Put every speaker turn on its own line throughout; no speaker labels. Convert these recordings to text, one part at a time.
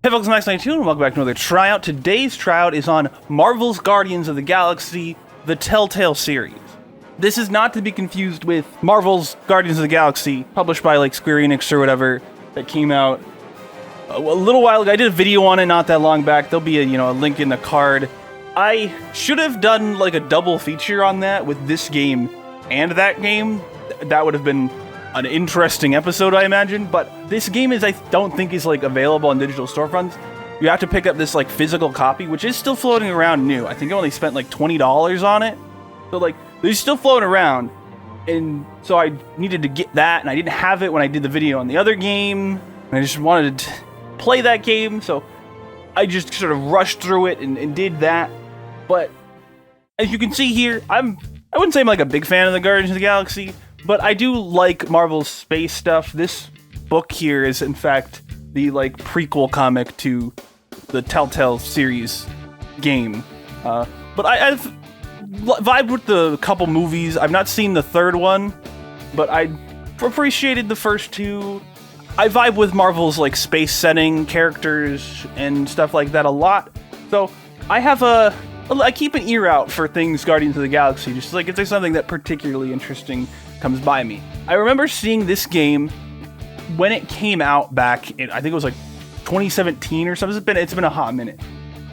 Hey folks, Max92 and welcome back to another tryout. Today's tryout is on Marvel's Guardians of the Galaxy, the Telltale series. This is not to be confused with Marvel's Guardians of the Galaxy, published by like Square Enix or whatever, that came out a little while ago. I did a video on it not that long back. There'll be a link in the card. I should have done like a double feature on that with this game and that game. That would have been an interesting episode, I imagine, but this game I don't think is like available on digital storefronts. You have to pick up this like physical copy, which is still floating around new. I think I only spent like $20 on it. So like, they're still floating around. And so I needed to get that, and I didn't have it when I did the video on the other game. And I just wanted to play that game, so I just sort of rushed through it and did that. But as you can see here, I wouldn't say I'm like a big fan of the Guardians of the Galaxy, but I do like Marvel's space stuff. This book here is, in fact, the like prequel comic to the Telltale series game. But I've vibed with the couple movies. I've not seen the third one, but I appreciated the first two. I vibe with Marvel's like space setting, characters, and stuff like that a lot. So I keep an ear out for things Guardians of the Galaxy, just like if there's something that particularly interesting comes by me. I remember seeing this game when it came out back in, I think it was like 2017 or something. It's been a hot minute.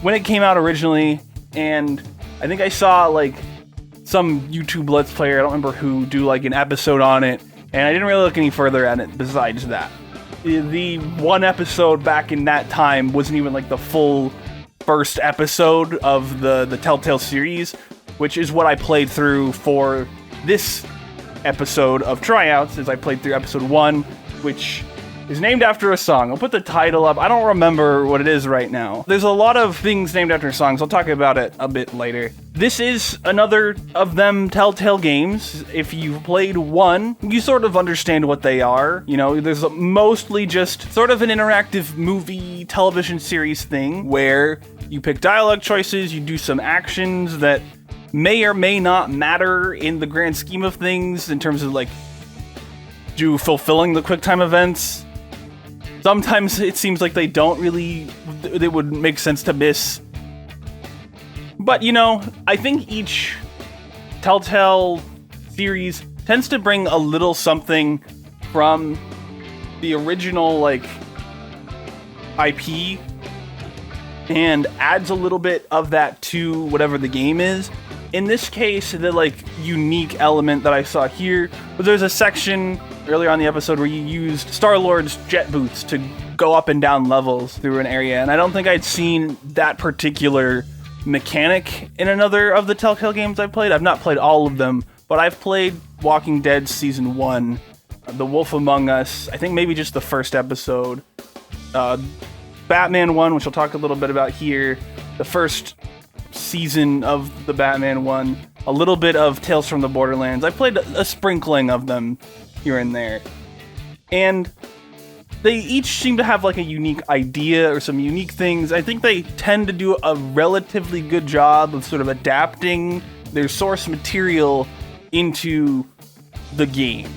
When it came out originally, and I think I saw like some YouTube Let's Player, I don't remember who, do like an episode on it, and I didn't really look any further at it besides that. The one episode back in that time wasn't even like the full first episode of the Telltale series, which is what I played through for this episode of tryouts, as I played through episode 1, which is named after a song. I'll put the title up. I don't remember what it is right now. There's a lot of things named after songs. I'll talk about it a bit later. This is another of them Telltale games. If you've played one, you sort of understand what they are. You know, there's mostly just sort of an interactive movie television series thing where you pick dialogue choices, you do some actions that may or may not matter in the grand scheme of things in terms of like fulfilling the QuickTime events. Sometimes it seems like they would make sense to miss. But I think each Telltale series tends to bring a little something from the original like IP and adds a little bit of that to whatever the game is. In this case, the like unique element that I saw here was there's a section earlier on the episode where you used Star-Lord's jet boots to go up and down levels through an area, and I don't think I'd seen that particular mechanic in another of the Telltale games I've played. I've not played all of them, but I've played Walking Dead Season 1, The Wolf Among Us, I think maybe just the first episode, Batman 1, which I'll talk a little bit about here, the first season of the Batman 1, a little bit of Tales from the Borderlands. I played a sprinkling of them here and there, and they each seem to have like a unique idea or some unique things. I think they tend to do a relatively good job of sort of adapting their source material into the game,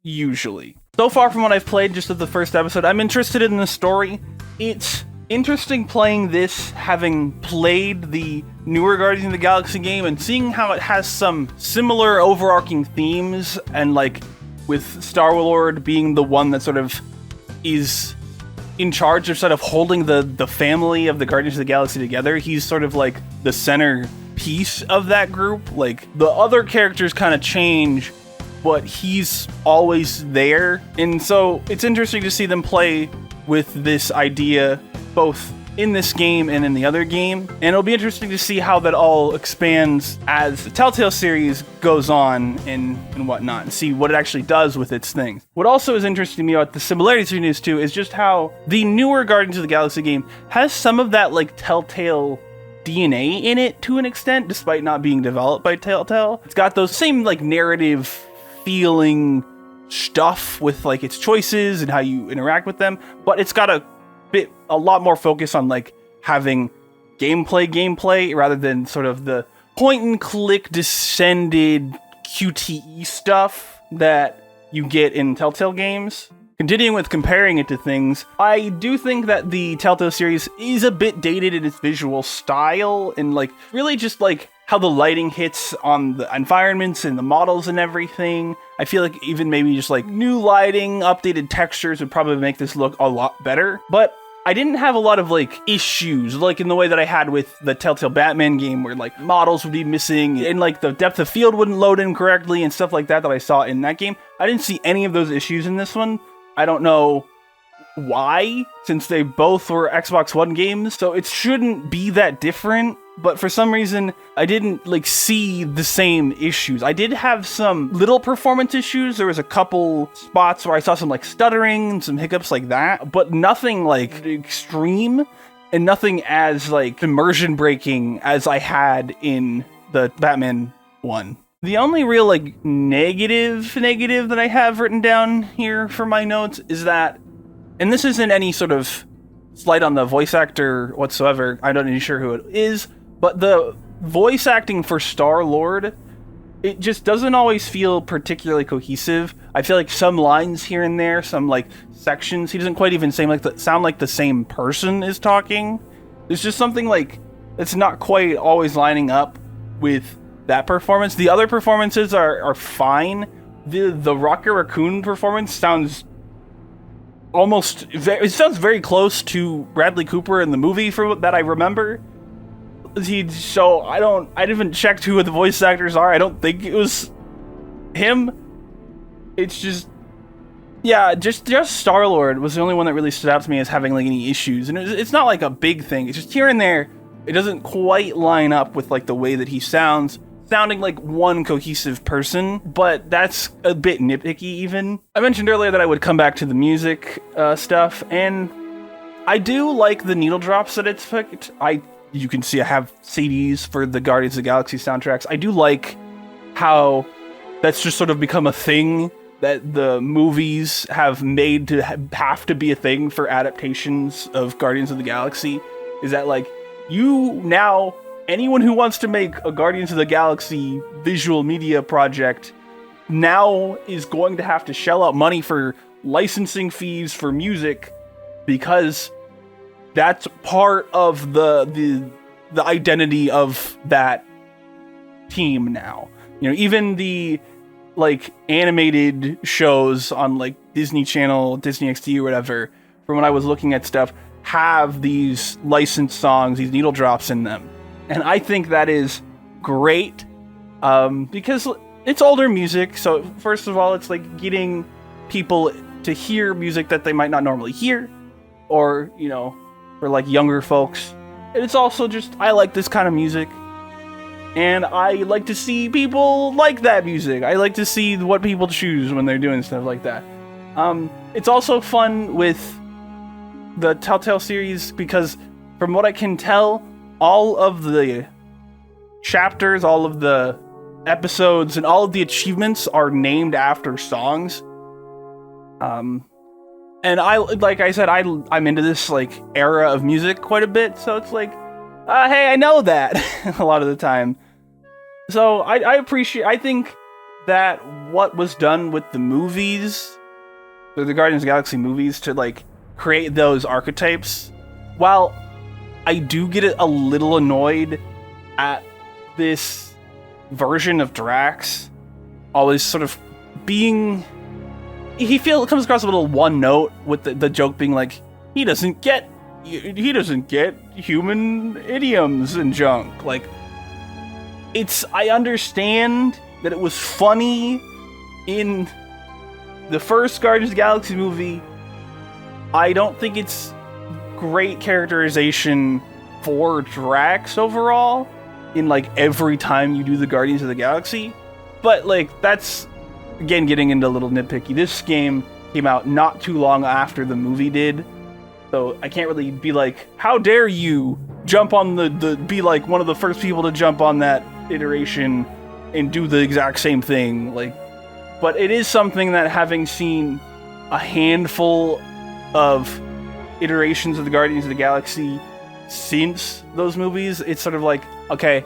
usually. So far from what I've played just of the first episode, I'm interested in the story. It's interesting playing this, having played the newer Guardians of the Galaxy game and seeing how it has some similar overarching themes, and like with Star-Lord being the one that sort of is in charge of sort of holding the family of the Guardians of the Galaxy together. He's sort of like the center piece of that group. Like the other characters kind of change, but he's always there. And so it's interesting to see them play with this idea both in this game and in the other game, and it'll be interesting to see how that all expands as the Telltale series goes on and whatnot, and see what it actually does with its things. What also is interesting to me about the similarities between these two is just how the newer Guardians of the Galaxy game has some of that like Telltale DNA in it to an extent, despite not being developed by Telltale. It's got those same like narrative feeling stuff with like its choices and how you interact with them, but it's got a lot more focus on like having gameplay rather than sort of the point and click descended QTE stuff that you get in Telltale games. Continuing with comparing it to things, I do think that the Telltale series is a bit dated in its visual style and like really just like how the lighting hits on the environments and the models and everything. I feel like even maybe just like new lighting, updated textures would probably make this look a lot better. But I didn't have a lot of like issues like in the way that I had with the Telltale Batman game where like models would be missing and like the depth of field wouldn't load in correctly and stuff like that I saw in that game. I didn't see any of those issues in this one. I don't know why, since they both were Xbox One games, so it shouldn't be that different, but for some reason, I didn't, like, see the same issues. I did have some little performance issues. There was a couple spots where I saw some, like, stuttering and some hiccups like that, but nothing, like, extreme, and nothing as, like, immersion-breaking as I had in the Batman one. The only real, like, negative that I have written down here for my notes is that, and this isn't any sort of slight on the voice actor whatsoever, I'm not even sure who it is, but the voice acting for Star-Lord, it just doesn't always feel particularly cohesive. I feel like some lines here and there, some, like, sections, he doesn't quite even sound like the same person is talking. There's just something, like, it's not quite always lining up with that performance. The other performances are fine. The Rocket Raccoon performance sounds it sounds very close to Bradley Cooper in the movie that I remember. So I haven't checked who the voice actors are. I don't think it was him. It's just, yeah, just Star-Lord was the only one that really stood out to me as having like any issues. And it's not like a big thing. It's just here and there. It doesn't quite line up with like the way that he sounding like one cohesive person, but that's a bit nitpicky even. I mentioned earlier that I would come back to the music stuff, and I do like the needle drops that it's picked. You can see I have CDs for the Guardians of the Galaxy soundtracks. I do like how that's just sort of become a thing that the movies have made to have to be a thing for adaptations of Guardians of the Galaxy, is that like anyone who wants to make a Guardians of the Galaxy visual media project now is going to have to shell out money for licensing fees for music, because that's part of the identity of that team now. You know, even the like animated shows on like Disney Channel, Disney XD or whatever, from when I was looking at stuff, have these licensed songs, these needle drops in them. And I think that is great, because it's older music. So first of all, it's like getting people to hear music that they might not normally hear, or, you know, for like younger folks. And it's also just, I like this kind of music, and I like to see people like that music. I like to see what people choose when they're doing stuff like that. It's also fun with the Telltale series because, from what I can tell, all of the chapters, all of the episodes, and all of the achievements are named after songs. And like I said, I'm into this like era of music quite a bit, so it's like, hey, I know that a lot of the time. So I think that what was done with the movies, the Guardians of the Galaxy movies, to like create those archetypes, while I do get a little annoyed at this version of Drax always sort of being... It comes across a little one note, with the joke being like, he doesn't get human idioms and junk. Like, I understand that it was funny in the first Guardians of the Galaxy movie. I don't think it's great characterization for Drax overall in like every time you do the Guardians of the Galaxy, but like that's again getting into a little nitpicky. This game came out not too long after the movie did, so I can't really be like, how dare you jump on be like one of the first people to jump on that iteration and do the exact same thing. Like, but it is something that, having seen a handful of iterations of the Guardians of the Galaxy since those movies, it's sort of like, okay,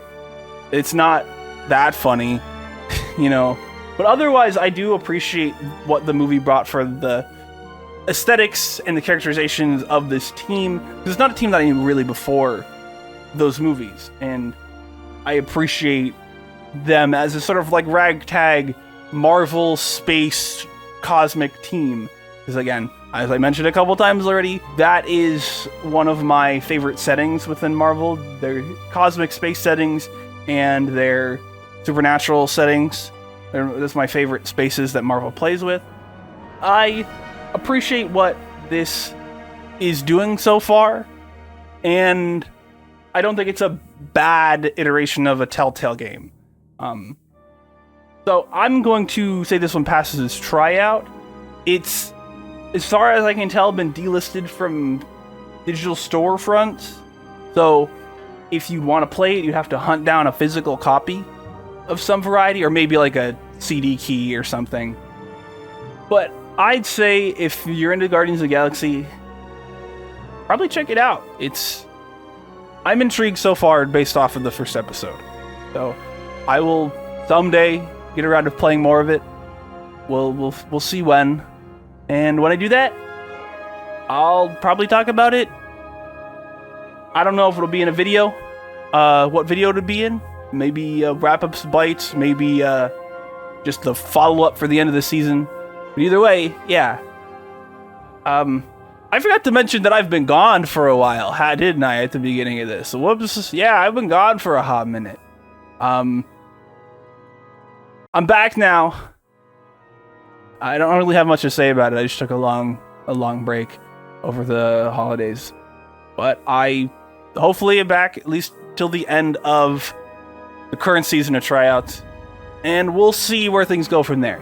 it's not that funny, you know. But otherwise, I do appreciate what the movie brought for the aesthetics and the characterizations of this team. Because it's not a team that I knew really before those movies, and I appreciate them as a sort of like ragtag Marvel space cosmic team. Because again, as I mentioned a couple times already, that is one of my favorite settings within Marvel. Their cosmic space settings and their supernatural settings. That's my favorite spaces that Marvel plays with. I appreciate what this is doing so far, and I don't think it's a bad iteration of a Telltale game. So I'm going to say this one passes its tryout. It's, as far as I can tell, been delisted from digital storefronts. So if you want to play it, you have to hunt down a physical copy of some variety, or maybe like a CD key or something. But I'd say if you're into Guardians of the Galaxy, probably check it out. I'm intrigued so far based off of the first episode. So I will someday get around to playing more of it. We'll see when. And when I do that, I'll probably talk about it. I don't know if it'll be in a video. What video it'll be in. Maybe wrap-ups, bites, maybe just the follow-up for the end of the season. But either way, yeah. I forgot to mention that I've been gone for a while, didn't I, at the beginning of this? So whoops, yeah, I've been gone for a hot minute. I'm back now. I don't really have much to say about it. I just took a long break over the holidays. But I hopefully am back at least till the end of the current season of tryouts, and we'll see where things go from there.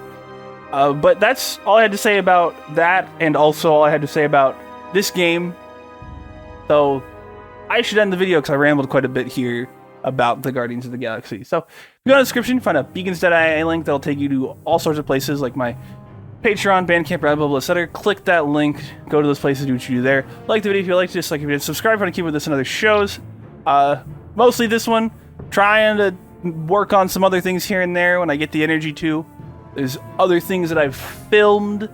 But that's all I had to say about that, and also all I had to say about this game. So I should end the video because I rambled quite a bit here about the Guardians of the Galaxy. So if you go in the description, find a beacons.ia link that'll take you to all sorts of places like my Patreon, Bandcamp, Redbubble, etc. Click that link, go to those places, do what you do there. Like the video if you liked it, dislike if you did, subscribe if you want to keep with this and other shows. Mostly this one, trying to work on some other things here and there when I get the energy to. There's other things that I've filmed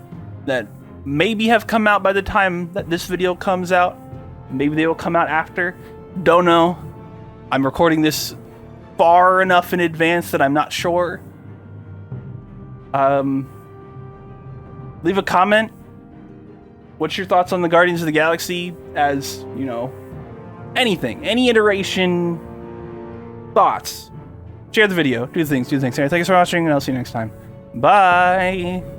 that maybe have come out by the time that this video comes out. Maybe they will come out after. Don't know. I'm recording this far enough in advance that I'm not sure. Leave a comment. What's your thoughts on the Guardians of the Galaxy as, you know, anything, any iteration, thoughts. Share the video, do things. Anyway, thanks for watching, and I'll see you next time. Bye!